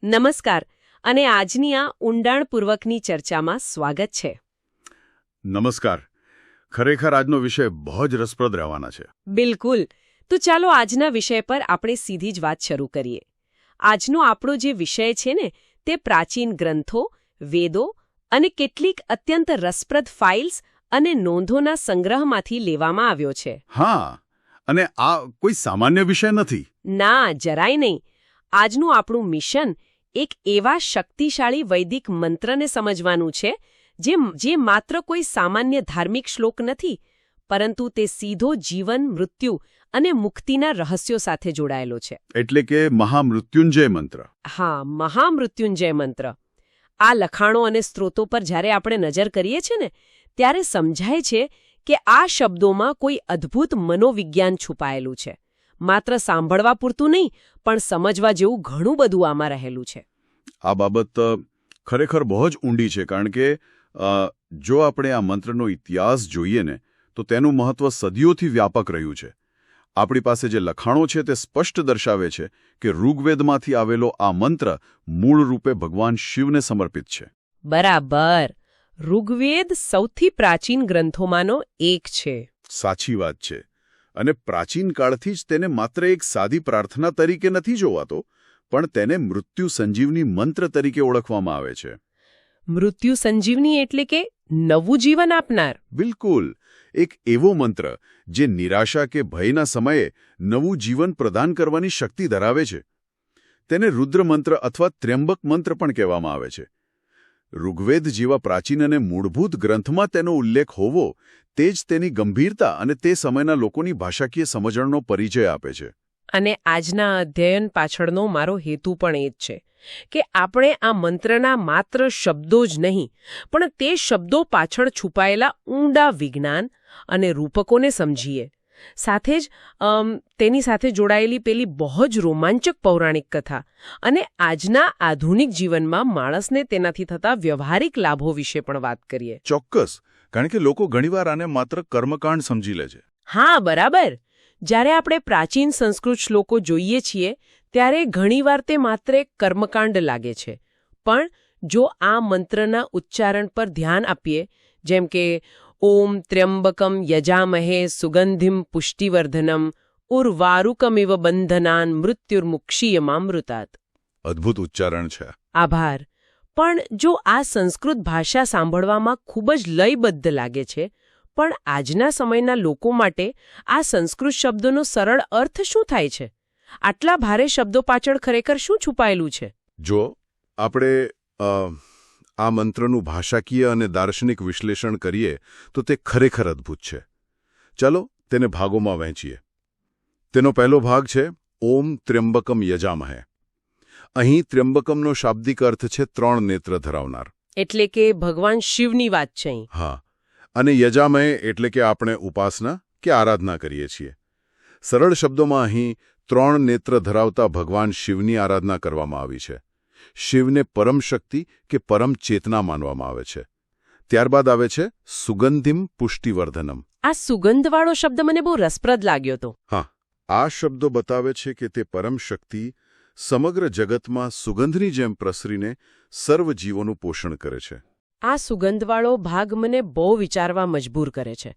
નમસ્કાર અને આજની આ ઊંડાણપૂર્વકની ચર્ચામાં સ્વાગત છે. નમસ્કાર. ખરેખર આજનો વિષય બહુ જ રસપ્રદ રહેવાના છે. બિલકુલ. તો ચાલો આજના વિષય પર આપણે સીધી જ વાત શરૂ કરીએ. આજનો આપણો જે વિષય છે ને તે પ્રાચીન ગ્રંથો, વેદો અને કેટલીક અત્યંત રસપ્રદ ફાઇલ્સ અને નોંધોના સંગ્રહમાંથી લેવામાં આવ્યો છે. હા, અને આ કોઈ સામાન્ય વિષય નથી. ના, જરાય નહીં. આજનું આપણું મિશન એક એવા શક્તિશાળી વૈદિક મંત્રને સમજવાનું છે જે માત્ર કોઈ સામાન્ય ધાર્મિક શ્લોક નથી, પરંતુ તે સીધો જીવન, મૃત્યુ અને મુક્તિના રહસ્યો સાથે જોડાયેલો છે. એટલે કે મહામૃત્યુંજય મંત્ર. હા, મહામૃત્યુંજય મંત્ર. આ લખાણો અને સ્ત્રોતો પર જ્યારે આપણે નજર કરીએ છીએ ને ત્યારે સમજાય છે કે આ શબ્દોમાં કોઈ અદ્ભુત મનોવિજ્ઞાન છુપાયેલું છે. માત્ર સાંભળવા પૂરતું નહીં, પણ સમજવા જેવું ઘણું બધું આમાં રહેલું છે. આ બાબત ખરેખર બહુ જ ઊંડી છે, કારણ કે જો આપણે આ મંત્રનો ઇતિહાસ જોઈએ ને તો તેનું મહત્વ સદીઓથી વ્યાપક રહ્યું છે. આપણી પાસે જે લખાણો છે તે સ્પષ્ટ દર્શાવે છે કે ઋગ્વેદમાંથી આવેલો આ મંત્ર મૂળ રૂપે ભગવાન શિવને સમર્પિત છે. બરાબર. ઋગ્વેદ સૌથી પ્રાચીન ગ્રંથોમાંનો એક છે. સાચી વાત છે. અને પ્રાચીન કાળથી જ તેને માત્ર એક સાદી પ્રાર્થના તરીકે નથી જોવાતો, પણ તેને મૃત્યુ સંજીવની મંત્ર તરીકે ઓળખવામાં આવે છે. મૃત્યુ સંજીવની એટલે કે નવું જીવન આપનાર. બિલકુલ. એક એવો મંત્ર જે નિરાશા કે ભયના સમયે નવું જીવન પ્રદાન કરવાની શક્તિ ધરાવે છે. તેને રુદ્ર મંત્ર અથવા ત્ર્યંબક મંત્ર પણ કહેવામાં આવે છે. ઋગ્વેદ જેવા પ્રાચીન અને મૂળભૂત ગ્રંથમાં તેનો ઉલ્લેખ હોવો તે જ તેની ગંભીરતા અને તે સમયના લોકોની ભાષાકીય સમજણનો પરિચય આપે છે. અને આજના અધ્યયન પાછળનો મારો હેતુ પણ એ જ છે કે આપણે આ મંત્રના માત્ર શબ્દો જ નહીં, પણ તે શબ્દો પાછળ છુપાયેલા ઊંડા વિજ્ઞાન અને રૂપકોને સમજીએ. સાથે જ તેની સાથે જોડાયેલી પેલી બહુ જ રોમાંચક પૌરાણિક કથા અને આજના આધુનિક જીવનમાં માણસને તેનાથી થતા વ્યવહારિક લાભો વિશે પણ વાત કરીએ. ચોક્કસ, કારણ કે લોકો ઘણીવાર આને માત્ર કર્મકાંડ સમજી લે છે. હા, બરાબર. જ્યારે આપણે પ્રાચીન સંસ્કૃત શ્લોકો જોઈએ છીએ ત્યારે ઘણીવાર તે માત્ર એક કર્મકાંડ લાગે છે. પણ જો આ મંત્રના ઉચ્ચારણ પર ધ્યાન આપીએ, જેમ કે ઓમ ત્ર્યંબકમ યજામહે સુગંધિમ પુષ્ટિવર્ધનમ ઉર્વારુકમિવ બંધનાન મૃત્યુર્મુક્ષીયમામૃતાત. અદ્ભુત ઉચ્ચારણ છે. આભાર. પણ જો આ સંસ્કૃત ભાષા સાંભળવામાં ખૂબ જ લયબદ્ધ લાગે છે, પણ આજના સમયના લોકો માટે આ સંસ્કૃત શબ્દોનો સરળ અર્થ શું થાય છે? આટલા ભારે શબ્દો પાછળ ખરેખર શું છુપાયેલું છે? જો આપણે આ મંત્રનું ભાષાકીય અને દાર્શનિક વિશ્લેષણ કરીએ તો તે ખરેખર અદ્ભુત છે. ચાલો તેને ભાગોમાં વહેંચીએ. તેનો પહેલો ભાગ છે ઓમ ત્ર્યંબકમ યજામહે. અહીં ત્ર્યંબકમનો શાબ્દિક અર્થ છે 3 નેત્ર ધરાવનાર. એટલે કે ભગવાન શિવની વાત છે. હા, અને યજામહે એટલે કે આપણે ઉપાસના કે આરાધના કરીએ છીએ. સરળ શબ્દોમાં અહીં 3 નેત્ર ધરાવતા ભગવાન શિવની આરાધના કરવામાં આવી છે. શિવને પરમ શક્તિ કે પરમ ચેતના માનવામાં આવે છે. ત્યારબાદ આવે છે સુગંધિમ પુષ્ટિવર્ધનમ. આ સુગંધવાળો શબ્દ મને બહુ રસપ્રદ લાગ્યો હતો. હા, આ શબ્દો બતાવે છે કે તે પરમ શક્તિ સમગ્ર જગતમાં સુગંધની જેમ પ્રસરીને સર્વ જીવોનું પોષણ કરે છે. આ સુગંધવાળો ભાગ મને બહુ વિચારવા મજબૂર કરે છે,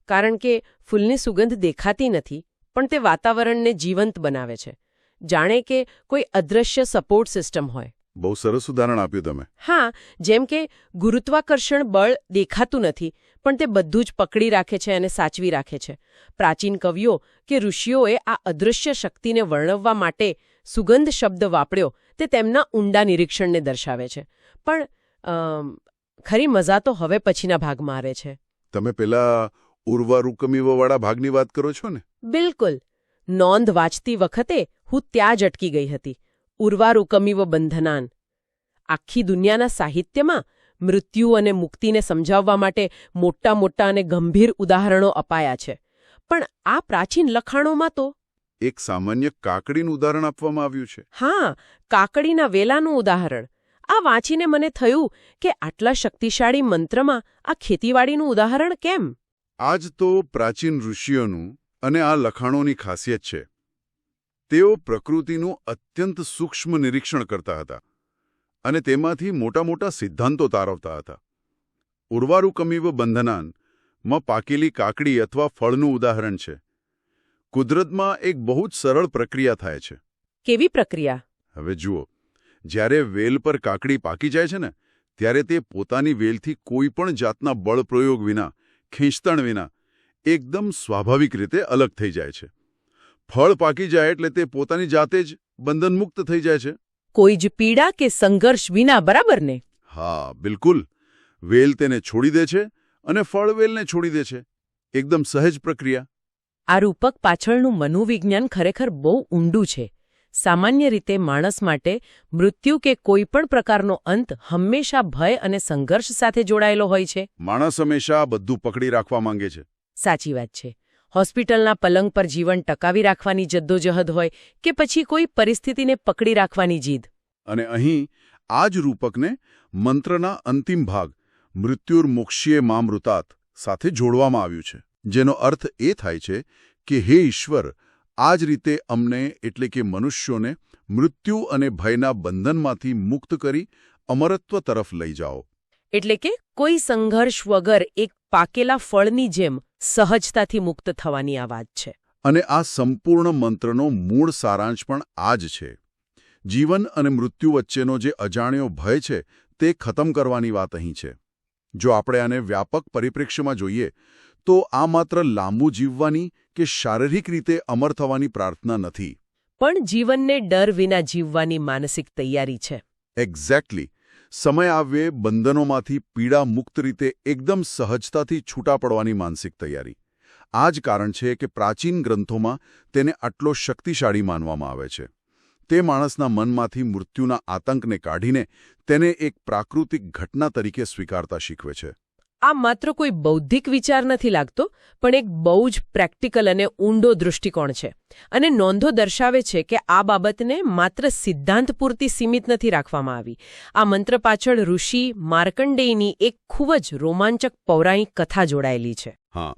કારણ કે ફૂલની સુગંધ દેખાતી નથી, પણ તે વાતાવરણને જીવંત બનાવે છે, જાણે કે કોઈ અદૃશ્ય સપોર્ટ સિસ્ટમ હોય. બહુ સરસ ઉદાહરણ આપ્યું તમે. હા, જેમ કે ગુરુત્વાકર્ષણ બળ દેખાતું નથી, પણ તે બધું જ પકડી રાખે છે અને સાચવી રાખે છે. પ્રાચીન કવિઓ કે ઋષિઓએ આ અદૃશ્ય શક્તિને વર્ણવવા માટે સુગંધ શબ્દ વાપર્યો તે તેમના ઊંડા નિરીક્ષણને દર્શાવે છે. પણ ખરી મજા તો હવે પછીના ભાગમાં આવે છે. તમે પેલા ઉર્વારુકમિવવાળા ભાગની વાત કરો છો ને? બિલકુલ. નોંધ વાંચતી વખતે હું ત્યાં જ અટકી ગઈ હતી. ઉર્વારુકમિવ બંધનાન. આખી દુનિયાના સાહિત્યમાં મૃત્યુ અને મુક્તિને સમજાવવા માટે મોટા મોટા અને ગંભીર ઉદાહરણો અપાયા છે, પણ આ પ્રાચીન લખાણોમાં તો એક સામાન્ય કાકડીનું ઉદાહરણ આપવામાં આવ્યું છે. હા, કાકડીના વેલાનું ઉદાહરણ. આ વાંચીને મને થયું કે આટલા શક્તિશાળી મંત્રમાં આ ખેતીવાડીનું ઉદાહરણ કેમ? આ જ તો પ્રાચીન ઋષિઓનું અને આ લખાણોની ખાસિયત છે. તેઓ પ્રકૃતિનું અત્યંત સૂક્ષ્મ નિરીક્ષણ કરતા હતા. અને તેમાંથી મોટા મોટા સિદ્ધાંતો તારવતા હતા. ઉર્વારુકમિવ બંધનાન માં પાકેલી કાકડી અથવા ફળનું ઉદાહરણ છે. કુદરતમાં એક બહુ જ સરળ પ્રક્રિયા થાય છે. કેવી પ્રક્રિયા? હવે જુઓ, જ્યારે વેલ પર કાકડી પાકી જાય છે ને, ત્યારે તે પોતાની વેલથી કોઈ પણ જાતના બળ પ્રયોગ વિના, ખેંચતાણ વિના એકદમ સ્વાભાવિક રીતે અલગ થઈ જાય છે. ફળ પાકી જાય એટલે તે પોતાની જાતે જ બંધનમુક્ત થઈ જાય છે. કોઈ જ પીડા કે સંઘર્ષ વિના, બરાબર ને? હા, બિલકુલ. વેલ તેને છોડી દે છે અને ફળ વેલને છોડી દે છે. એકદમ સહેજ પ્રક્રિયા. આ રૂપક પાછળનું મનોવિજ્ઞાન ખરેખર બહુ ઊંડું છે. સામાન્ય રીતે માણસ માટે મૃત્યુ કે કોઈ પણ પ્રકારનો અંત હંમેશા ભય અને સંઘર્ષ સાથે જોડાયેલો હોય છે. માણસ હંમેશા બધું પકડી રાખવા માંગે છે. સાચી વાત છે. હોસ્પિટલના પલંગ પર જીવન ટકાવી રાખવાની જદ્દોજહદ હોય કે પછી કોઈ પરિસ્થિતિને પકડી રાખવાની જીદ. અને અહીં આ જ રૂપકને મંત્રના અંતિમ ભાગ મૃત્યુર્મોક્ષ્યે મામૃતાત સાથે જોડવામાં આવ્યું છે, જેનો અર્થ એ થાય છે કે હે ઈશ્વર, આ જ રીતે અમને એટલે કે મનુષ્યોને મૃત્યુ અને ભયના બંધનમાંથી મુક્ત કરી અમરત્વ તરફ લઈ જાઓ. એટલે કે કોઈ સંઘર્ષ વગર એક પાકેલા ફળની જેમ સહજતાથી મુક્ત થવાની આ વાત છે. અને આ સંપૂર્ણ મંત્રનો મૂળ સારાંશ પણ આ જ છે. જીવન અને મૃત્યુ વચ્ચેનો જે અજાણ્યો ભય છે તે ખતમ કરવાની વાત અહીં છે. જો આપણે આને વ્યાપક પરિપ્રેક્ષ્યમાં જોઈએ તો આ માત્ર લાંબુ જીવવાની કે શારીરિક રીતે અમર થવાની પ્રાર્થના નથી, પણ જીવનને ડર વિના જીવવાની માનસિક તૈયારી છે. એક્ઝેક્ટલી. સમય આવે બંધનોમાંથી પીડા મુક્ત રીતે એકદમ સહજતાથી છૂટા પડવાની માનસિક તૈયારી. આ જ કારણ છે કે પ્રાચીન ગ્રંથોમાં તેને આટલો શક્તિશાળી માનવામાં આવે છે. તે માણસના મનમાંથી મૃત્યુના આતંકને કાઢીને તેને એક પ્રાકૃતિક ઘટના તરીકે સ્વીકારતા શીખવે છે. આ માત્ર કોઈ બૌદ્ધિક વિચાર નથી લાગતો, પણ એક બહુ જ પ્રેક્ટિકલ અને ઊંડો દૃષ્ટિકોણ છે. અને નોંધો દર્શાવે છે કે આ બાબતને માત્ર સિદ્ધાંત પૂરતી સીમિત નથી રાખવામાં આવી. આ મંત્ર પાછળ ઋષિ માર્કંડેયની એક ખૂબ જ રોમાંચક પૌરાણિક કથા જોડાયેલી છે. હા,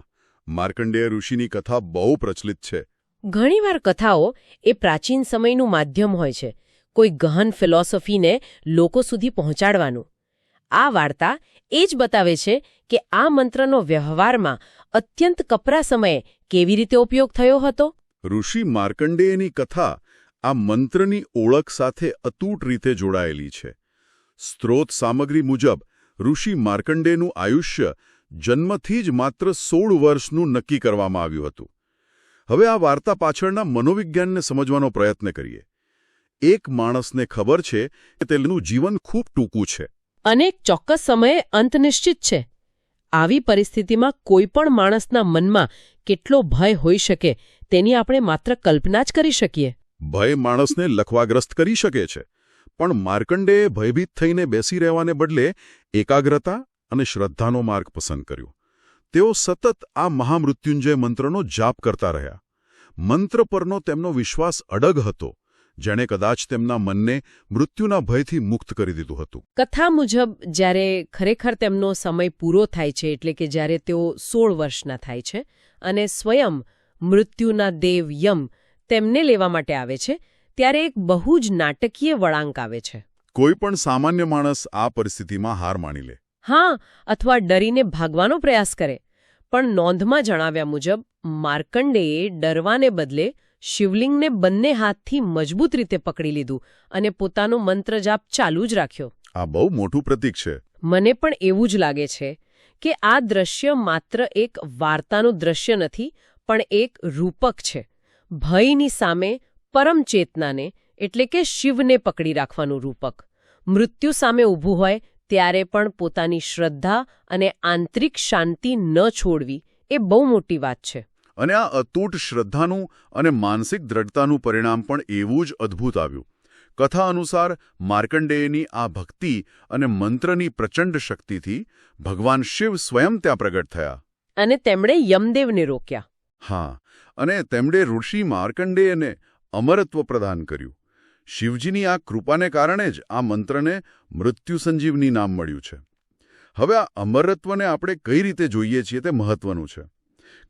માર્કંડેય ઋષિની કથા બહુ પ્રચલિત છે. ઘણીવાર કથાઓ એ પ્રાચીન સમયનું માધ્યમ હોય છે, કોઈ ગહન ફિલોસોફીને લોકો સુધી પહોંચાડવાનું. આ વાર્તા એ જ બતાવે છે કે આ મંત્રનો વ્યવહારમાં અત્યંત કપરા સમયે કેવી રીતે ઉપયોગ થયો હતો. ઋષિ માર્કંડેયની કથા આ મંત્રની ઓળખ સાથે અતૂટ રીતે જોડાયેલી છે. સ્ત્રોત સામગ્રી મુજબ ઋષિ માર્કંડેયનું આયુષ્ય જન્મથી જ માત્ર 16 વર્ષનું નક્કી કરવામાં આવ્યું હતું. હવે આ વાર્તા પાછળના મનોવિજ્ઞાનને સમજવાનો પ્રયત્ન કરીએ. એક માણસને ખબર છે કે તેનું જીવન ખૂબ ટૂંકું છે અને એક ચોક્કસ સમયે અંત નિશ્ચિત છે. આવી પરિસ્થિતિમાં કોઈ પણ માણસના મનમાં કેટલો ભય હોઈ શકે તેની આપણે માત્ર કલ્પના જ કરી શકીએ. ભય માણસને લખવાગ્રસ્ત કરી શકે છે, પણ માર્કંડેયે ભયભીત થઈને બેસી રહેવાને બદલે એકાગ્રતા અને શ્રદ્ધાનો માર્ગ પસંદ કર્યો. તેઓ સતત આ મહામૃત્યુંજય મંત્રનો જાપ કરતા રહ્યા. મંત્ર પરનો તેમનો વિશ્વાસ અડગ હતો, જેણે કદાચ તેમના મનને મૃત્યુના ભયથી મુક્ત કરી દીધું હતું. કથા મુજબ જ્યારે ખરેખર તેમનો સમય પૂરો થાય છે, એટલે કે જ્યારે તેઓ 16 વર્ષના થાય છે અને સ્વયં મૃત્યુના દેવ યમ તેમને લેવા માટે આવે છે, ત્યારે એક બહુ જ નાટકીય વળાંક આવે છે. કોઈ પણ સામાન્ય માણસ આ પરિસ્થિતિમાં હાર માની લે. હા, અથવા ડરીને ભાગવાનો પ્રયાસ કરે. પણ નોંધમાં જણાવ્યા મુજબ માર્કંડેયે ડરવાને બદલે શિવલિંગને બંને હાથથી મજબૂત રીતે પકડી લીધું અને પોતાનો મંત્ર જાપ ચાલુ જ રાખ્યો. આ બહુ મોટું પ્રતીક છે. મને પણ એવું જ લાગે છે કે આ દ્રશ્ય માત્ર એક વાર્તાનું દ્રશ્ય નથી, પણ એક રૂપક છે. ભયની સામે પરમ ચેતનાને એટલે કે શિવને પકડી રાખવાનું રૂપક. મૃત્યુ સામે ઊભું હોય ત્યારે પણ પોતાની શ્રદ્ધા અને આંતરિક શાંતિ ન છોડવી એ બહુ મોટી વાત છે. અને આ અતૂટ શ્રદ્ધાનું અને માનસિક દ્રઢતાનું પરિણામ પણ એવું જ અદ્ભુત આવ્યું. કથા અનુસાર માર્કંડેયની આ ભક્તિ અને મંત્રની પ્રચંડ શક્તિથી ભગવાન શિવ સ્વયં ત્યાં પ્રગટ થયા. અને તેમણે યમદેવને રોક્યા. હા, અને તેમણે ઋષિ માર્કંડેયને અમરત્વ પ્રદાન કર્યું. શિવજીની આ કૃપાને કારણે જ આ મંત્રને મૃત્યુ સંજીવની નામ મળ્યું છે. હવે આ અમરત્વને આપણે કઈ રીતે જોઈએ છીએ તે મહત્વનું છે.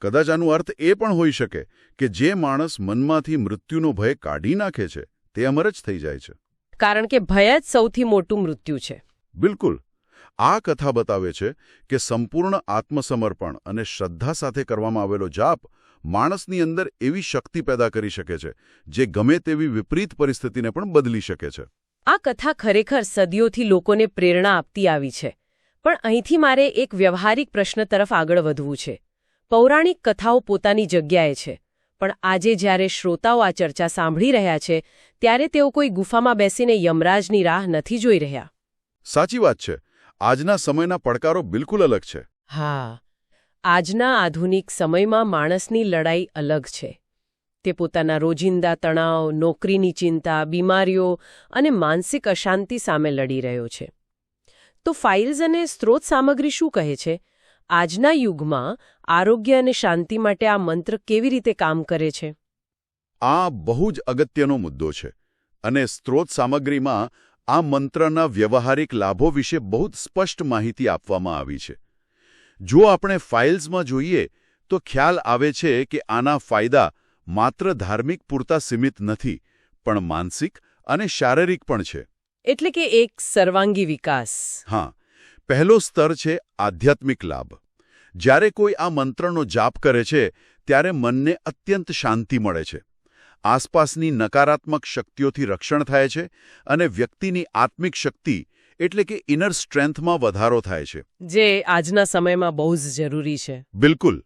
કદાચ આનો અર્થ એ પણ હોઈ શકે કે જે માણસ મનમાંથી મૃત્યુનો ભય કાઢી નાખે છે તે અમર જ થઈ જાય છે. કારણ કે ભય જ સૌથી મોટું મૃત્યુ છે. બિલકુલ. આ કથા બતાવે છે કે સંપૂર્ણ આત્મસમર્પણ અને શ્રદ્ધા સાથે કરવામાં આવેલો જાપ માણસની અંદર એવી શક્તિ પેદા કરી શકે છે જે ગમે તેવી વિપરીત પરિસ્થિતિને પણ બદલી શકે છે. આ કથા ખરેખર સદીઓથી લોકોને પ્રેરણા આપતી આવી છે. પણ અહીંથી મારે એક વ્યવહારિક પ્રશ્ન તરફ આગળ વધવું છે. પૌરાણિક કથાઓ પોતાની જગ્યાએ છે, પણ આજે જ્યારે શ્રોતાઓ આ ચર્ચા સાંભળી રહ્યા છે ત્યારે તેઓ કોઈ ગુફામાં બેસીને યમરાજની રાહ નથી જોઈ રહ્યા. સાચી વાત છે. આજના સમયના પડકારો બિલકુલ અલગ છે. હા, આજના આધુનિક સમયમાં માણસની લડાઈ અલગ છે. તે પોતાના રોજિંદા તણાવ, નોકરીની ચિંતા, બીમારીઓ અને માનસિક અશાંતિ સામે લડી રહ્યો છે. તો ફાઇલ્સ અને સ્ત્રોત સામગ્રી શું કહે છે? આજના યુગમાં આરોગ્ય અને શાંતિ માટે આ મંત્ર કેવી રીતે કામ કરે છે? આ બહુ જ અગત્યનો મુદ્દો છે અને સ્ત્રોત સામગ્રીમાં આ મંત્રના વ્યવહારિક લાભો વિશે બહુ જ સ્પષ્ટ માહિતી આપવામાં આવી છે. જો આપણે ફાઇલ્સમાં જોઈએ તો ખ્યાલ આવે છે કે આના ફાયદા માત્ર ધાર્મિક પૂરતા સીમિત નથી, પણ માનસિક અને શારીરિક પણ છે. એટલે કે એક સર્વાંગી વિકાસ. હા, પહેલો સ્તર છે આધ્યાત્મિક લાભ. જ્યારે કોઈ આ મંત્રનો જાપ કરે છે ત્યારે મનને અત્યંત શાંતિ મળે છે. આસપાસની નકારાત્મક શક્તિઓથી રક્ષણ થાય છે અને વ્યક્તિની આત્મિક શક્તિ એટલે કે ઇનર સ્ટ્રેન્થમાં વધારો થાય છે, જે આજના સમયમાં બહુ જ જરૂરી છે. બિલકુલ.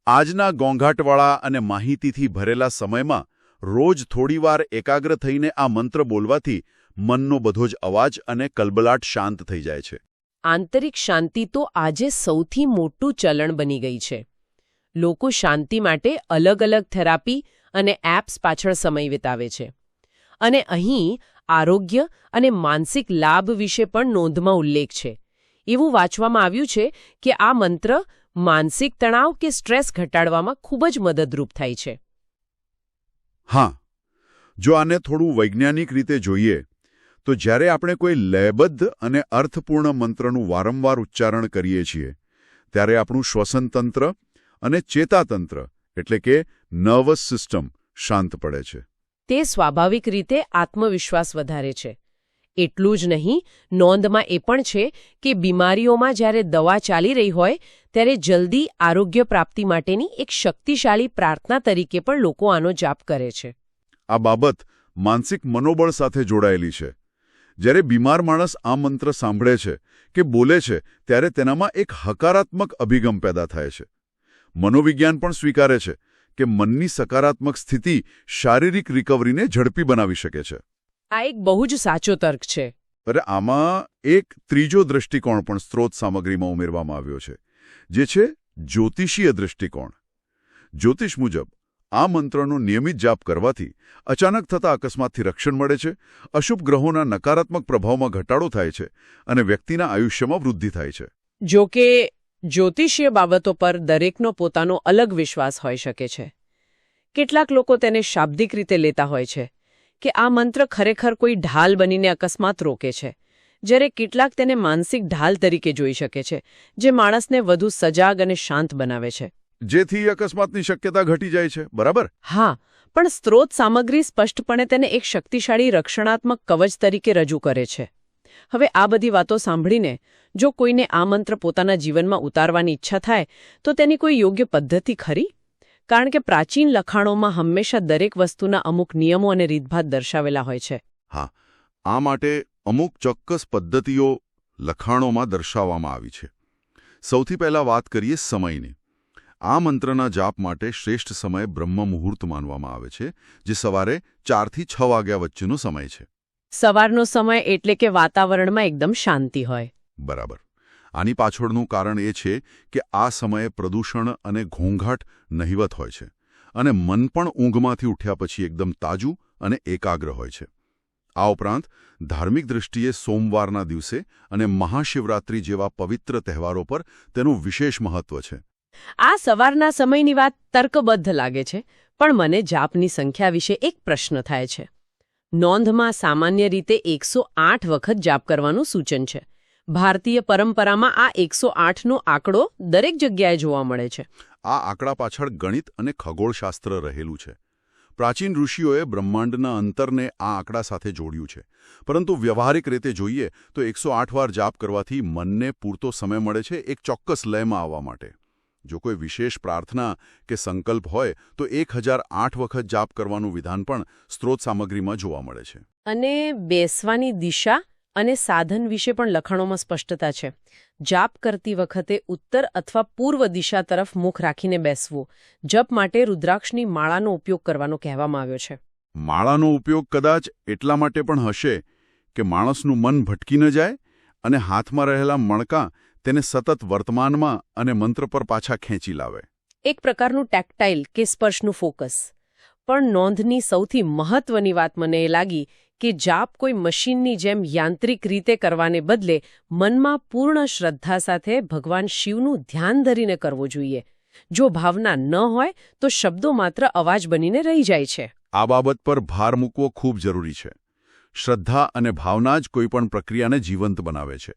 આજના ઘોંઘાટવાળા અને માહિતીથી ભરેલા સમયમાં રોજ થોડીવાર એકાગ્ર થઈને આ મંત્ર બોલવાથી મનનો બધો જ અવાજ અને કલબલાટ શાંત થઈ જાય છે. આંતરિક શાંતિ તો આજે સૌથી મોટું ચલણ બની ગઈ છે. લોકો શાંતિ માટે અલગ અલગ થેરાપી અને એપ્સ પાછળ સમય વિતાવે છે. અને અહીં આરોગ્ય અને માનસિક લાભ વિશે પણ નોંધમાં ઉલ્લેખ છે. એવું વાંચવામાં આવ્યું છે કે આ મંત્ર માનસિક તણાવ કે સ્ટ્રેસ ઘટાડવામાં ખૂબ જ મદદરૂપ થાય છે. હા, જો આને થોડું વૈજ્ઞાનિક રીતે જોઈએ તો જ્યારે આપણે કોઈ લયબદ્ધ અને અર્થપૂર્ણ મંત્રનું વારંવાર ઉચ્ચારણ કરીએ છીએ ત્યારે આપણું શ્વસનતંત્ર અને ચેતાતંત્ર એટલે કે નર્વસ સિસ્ટમ શાંત પડે છે. તે સ્વાભાવિક રીતે આત્મવિશ્વાસ વધારે છે. એટલું જ નહીં, નોંધમાં એ પણ છે કે બીમારીઓમાં જ્યારે દવા ચાલી રહી હોય ત્યારે જલ્દી આરોગ્ય પ્રાપ્તિ માટેની એક શક્તિશાળી પ્રાર્થના તરીકે પણ લોકો આનો જાપ કરે છે. આ બાબત માનસિક મનોબળ સાથે જોડાયેલી છે. જ્યારે બીમાર માણસ આ મંત્ર સાંભળે છે કે બોલે છે ત્યારે તેનામાં એક હકારાત્મક અભિગમ પેદા થાય છે. મનોવિજ્ઞાન પણ સ્વીકારે છે કે મનની સકારાત્મક સ્થિતિ શારીરિક રિકવરીને ઝડપી બનાવી શકે છે. આ એક બહુ જ સાચો તર્ક છે. અરે આમાં એક ત્રીજો દૃષ્ટિકોણ પણ સ્ત્રોત સામગ્રીમાં ઉમેરવામાં આવ્યો છે, જે છે જ્યોતિષીય દૃષ્ટિકોણ. જ્યોતિષ મુજબ આ મંત્રનો નિયમિત જાપ કરવાથી અચાનક થતા અકસ્માતથી રક્ષણ મળે છે, અશુભ ગ્રહોના નકારાત્મક પ્રભાવમાં ઘટાડો થાય છે અને વ્યક્તિના આયુષ્યમાં વૃદ્ધિ થાય છે. જો કે જ્યોતિષીય બાબતો પર દરેકનો પોતાનો અલગ વિશ્વાસ હોઈ શકે છે. કેટલાક લોકો તેને શાબ્દિક રીતે લેતા હોય છે કે આ મંત્ર ખરેખર કોઈ ઢાલ બનીને અકસ્માત રોકે છે, જ્યારે કેટલાક તેને માનસિક ઢાલ તરીકે જોઈ શકે છે, જે માણસને વધુ સજાગ અને શાંત બનાવે છે. જેથી અકસ્માતની શક્યતા ઘટી જાય છે, બરાબર? હા, પણ સ્ત્રોત સામગ્રી સ્પષ્ટપણે તેને એક શક્તિશાળી રક્ષણાત્મક કવચ તરીકે રજૂ કરે છે. હવે આ બધી વાતો સાંભળીને જો કોઈને આ મંત્ર પોતાના જીવનમાં ઉતારવાની ઈચ્છા થાય તો તેની કોઈ યોગ્ય પદ્ધતિ ખરી? કારણ કે પ્રાચીન લખાણોમાં હંમેશા દરેક વસ્તુના અમુક નિયમો અને રીતભાત દર્શાવેલા હોય છે. હા, આ માટે અમુક ચોક્કસ પદ્ધતિઓ લખાણોમાં દર્શાવવામાં આવી છે. સૌથી પહેલા વાત કરીએ સમયની. આ મંત્રના જાપ માટે શ્રેષ્ઠ સમય બ્રહ્મ મુહૂર્ત માનવામાં આવે છે, જે સવારે 4 થી 6 વાગ્યા વચ્ચેનો સમય છે. સવારનો સમય એટલે કે વાતાવરણમાં એકદમ શાંતિ હોય. બરાબર. આની પાછળનું કારણ એ છે કે આ સમયે પ્રદૂષણ અને ઘોંઘાટ નહિવત હોય છે અને મન પણ ઊંઘમાંથી ઉઠ્યા પછી એકદમ તાજું અને એકાગ્ર હોય છે. આ ઉપરાંત ધાર્મિક દૃષ્ટિએ સોમવારના દિવસે અને મહાશિવરાત્રિ જેવા પવિત્ર તહેવારો પર તેનું વિશેષ મહત્વ છે. આ સવારના સમયની વાત તર્કબદ્ધ લાગે છે, પણ મને જાપની સંખ્યા વિશે એક પ્રશ્ન થાય છે. નોંધમાં સામાન્ય રીતે 108 વખત જાપ કરવાનું સૂચન છે. ભારતીય પરંપરામાં આ 108નો આંકડો દરેક જગ્યાએ જોવા મળે છે. આ આંકડા પાછળ ગણિત અને ખગોળશાસ્ત્ર રહેલું છે. પ્રાચીન ઋષિઓએ બ્રહ્માંડના અંતરને આ આંકડા સાથે જોડ્યું છે, પરંતુ વ્યવહારિક રીતે જોઈએ તો 108 વાર જાપ કરવાથી મનને પૂરતો સમય મળે છે એક ચોક્કસ લયમાં આવવા માટે. જો કોઈ વિશેષ પ્રાર્થના કે સંકલ્પ હોય તો 1008 વખત જાપ કરવાનું વિધાન પણ સ્ત્રોત સામગ્રીમાં જોવા મળે છે. અને બેસવાની દિશા અને સાધન વિશે પણ લખાણોમાં સ્પષ્ટતા છે. જાપ કરતી વખતે ઉત્તર અથવા પૂર્વ દિશા તરફ મુખ રાખીને બેસવું. જપ માટે રુદ્રાક્ષની માળાનો ઉપયોગ કરવાનો કહેવામાં આવ્યો છે. માળાનો ઉપયોગ કદાચ એટલા માટે પણ હશે કે માણસનું મન ભટકી ન જાય અને હાથમાં રહેલા મણકા તેને સતત વર્તમાનમાં અને મંત્ર પર પાછા ખેંચી લાવે. એક પ્રકારનું ટેક્ટાઇલ કે સ્પર્શનું ફોકસ. પણ નોંધની સૌથી મહત્વની વાત મને એ લાગી કે જાપ કોઈ મશીનની જેમ યાંત્રિક રીતે કરવાને બદલે મનમાં પૂર્ણ શ્રદ્ધા સાથે ભગવાન શિવનું ધ્યાન ધરીને કરવો જોઈએ. જો ભાવના ન હોય તો શબ્દો માત્ર અવાજ બનીને રહી જાય છે. આ બાબત પર ભાર મૂકવો ખૂબ જરૂરી છે. શ્રદ્ધા અને ભાવના જ કોઈપણ પ્રક્રિયાને જીવંત બનાવે છે.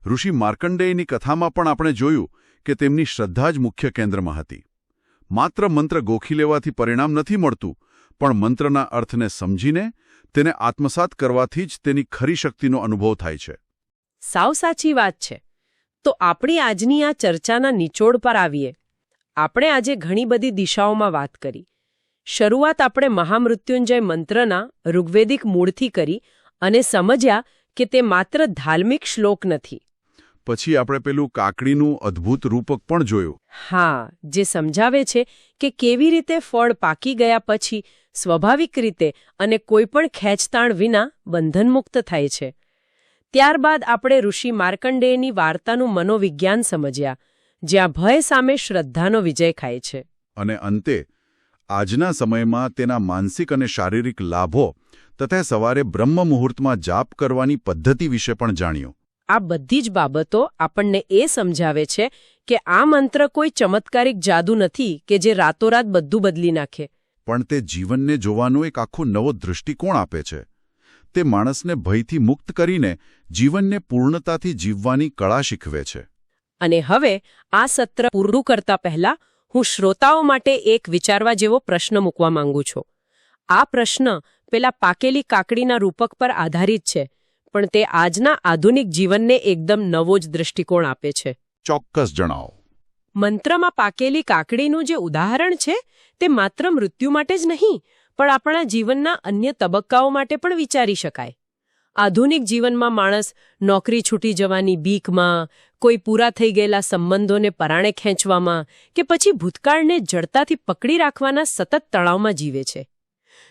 ઋષિ માર્કંડેયની કથામાં પણ આપણે જોયું કે તેમની શ્રદ્ધા જ મુખ્ય કેન્દ્રમાં હતી. માત્ર મંત્ર ગોખી લેવાથી પરિણામ નથી મળતું, પણ મંત્રના અર્થને સમજીને તેને આત્મસાત કરવાથી જ તેની ખરી શક્તિનો અનુભવ થાય છે. સાવ સાચી વાત છે. તો આપણી આજની આ ચર્ચાના નિચોડ પર આવીએ. આપણે આજે ઘણી બધી દિશાઓમાં વાત કરી. શરૂઆત આપણે મહામૃત્યુંજય મંત્રના ઋગ્વેદિક મૂળથી કરી અને સમજ્યા કે તે માત્ર ધાર્મિક શ્લોક નથી. પછી આપણે પેલું કાકડીનું અદ્ભુત રૂપક પણ જોયું. હા, જે સમજાવે છે કે કેવી રીતે ફળ પાકી ગયા પછી સ્વાભાવિક રીતે અને કોઈપણ ખેંચતાણ વિના બંધનમુક્ત થાય છે. ત્યારબાદ આપણે ઋષિ માર્કંડેયની વાર્તાનું મનોવિજ્ઞાન સમજ્યા, જ્યાં ભય સામે શ્રદ્ધાનો વિજય ખાય છે. અને અંતે આજના સમયમાં તેના માનસિક અને શારીરિક લાભો તથા સવારે બ્રહ્મ મુહૂર્તમાં જાપ કરવાની પદ્ધતિ વિશે પણ જાણ્યું. આ બધી જ બાબતો આપણને એ સમજાવે છે કે આ મંત્ર કોઈ ચમત્કારિક જાદુ નથી કે જે રાતોરાત બધું બદલી નાખે. પણ તે જીવનને જોવાનો એક આખો નવો દૃષ્ટિકોણ આપે છે. તે માણસને ભયથી મુક્ત કરીને જીવનને પૂર્ણતાથી જીવવાની કળા શીખવે છે. અને હવે આ સત્ર પૂરું કરતા પહેલા હું શ્રોતાઓ માટે એક વિચારવા જેવો પ્રશ્ન મૂકવા માંગુ છું. આ પ્રશ્ન પેલા પાકેલી કાકડીના રૂપક પર આધારિત છે, પણ તે આજના આધુનિક જીવનને એકદમ નવો જ દૃષ્ટિકોણ આપે છે. ચોક્કસ જણાવો. મંત્રમાં પાકેલી કાકડીનું જે ઉદાહરણ છે તે માત્ર મૃત્યુ માટે જ નહીં, પણ આપણા જીવનના અન્ય તબક્કાઓ માટે પણ વિચારી શકાય. આધુનિક જીવનમાં માણસ નોકરી છૂટી જવાની બીકમાં, કોઈ પૂરા થઈ ગયેલા સંબંધોને પરાણે ખેંચવામાં કે પછી ભૂતકાળને જડતાથી પકડી રાખવાના સતત તણાવમાં જીવે છે.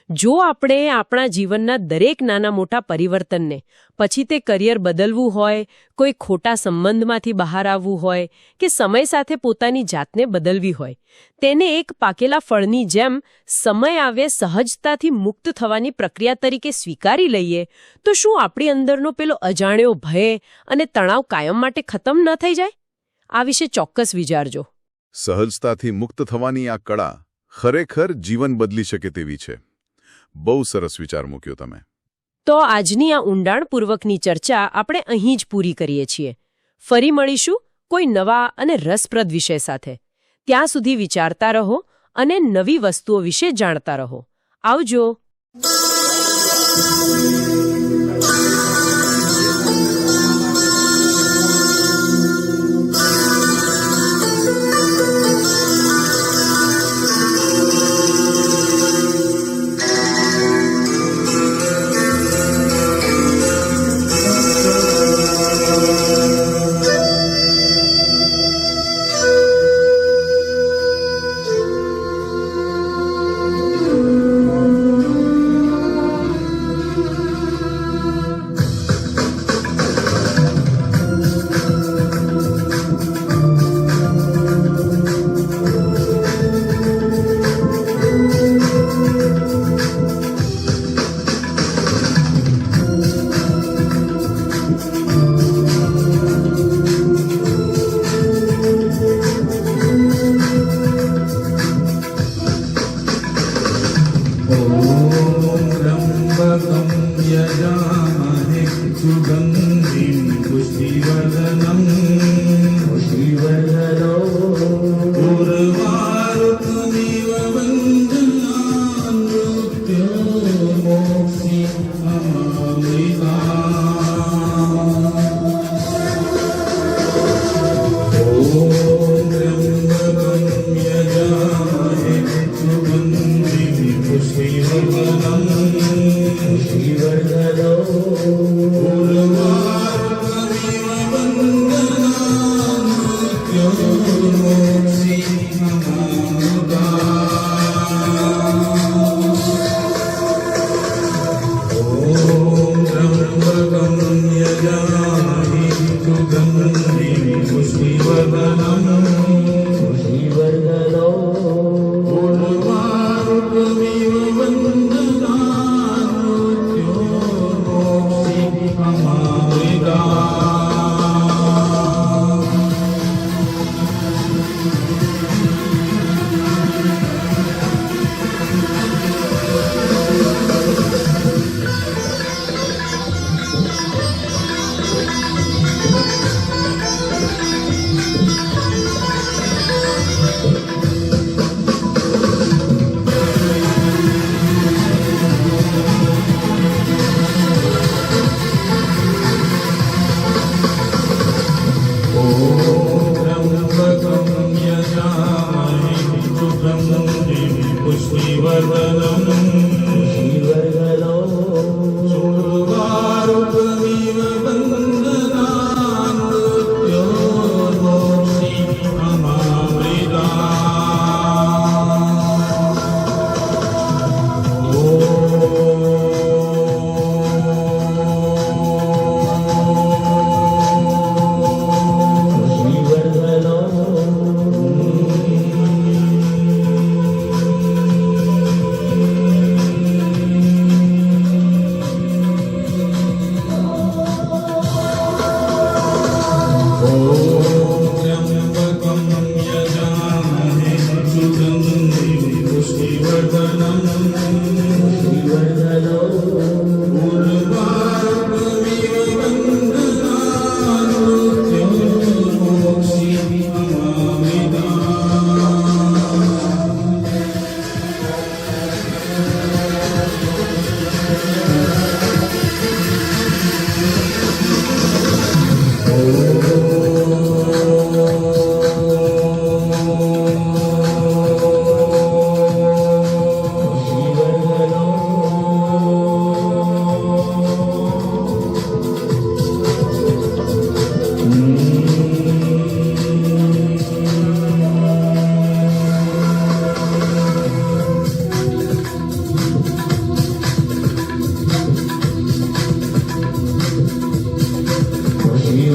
જો આપણે આપણા જીવનના દરેક નાના મોટા પરિવર્તનને, પછી તે કરિયર બદલવું હોય, કોઈ ખોટા સંબંધમાંથી બહાર આવવું હોય કે સમય સાથે પોતાની જાતને બદલવી હોય, તેને એક પાકેલા ફળની જેમ સમય આવે સહજતાથી મુક્ત થવાની પ્રક્રિયા તરીકે સ્વીકારી લઈએ, તો શું આપણી અંદરનો પેલો અજાણ્યો ભય અને તણાવ કાયમ માટે ખતમ ન થઈ જાય? આ વિશે ચોક્કસ વિચારજો. સહજતાથી મુક્ત થવાની આ કળા ખરેખર જીવન બદલી શકે તેવી છે. બહુ સરસ વિચાર મૂક્યો તમે. તો આજની આ ઊંડાણપૂર્વકની ચર્ચા આપણે અહીં જ પૂરી કરીએ છીએ. ફરી મળીશું કોઈ નવા અને રસપ્રદ વિષય સાથે. ત્યાં સુધી વિચારતા રહો અને નવી વસ્તુઓ વિશે જાણતા રહો. આવજો. पूर्वारुकमिव वन्दनान्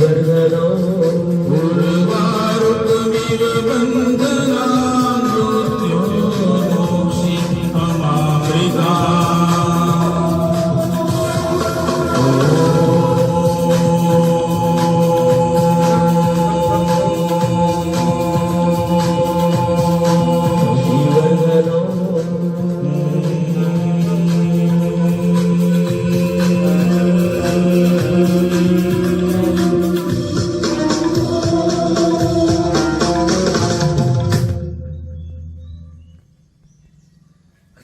वर्धनो उर्वारुकमिव बन्धनं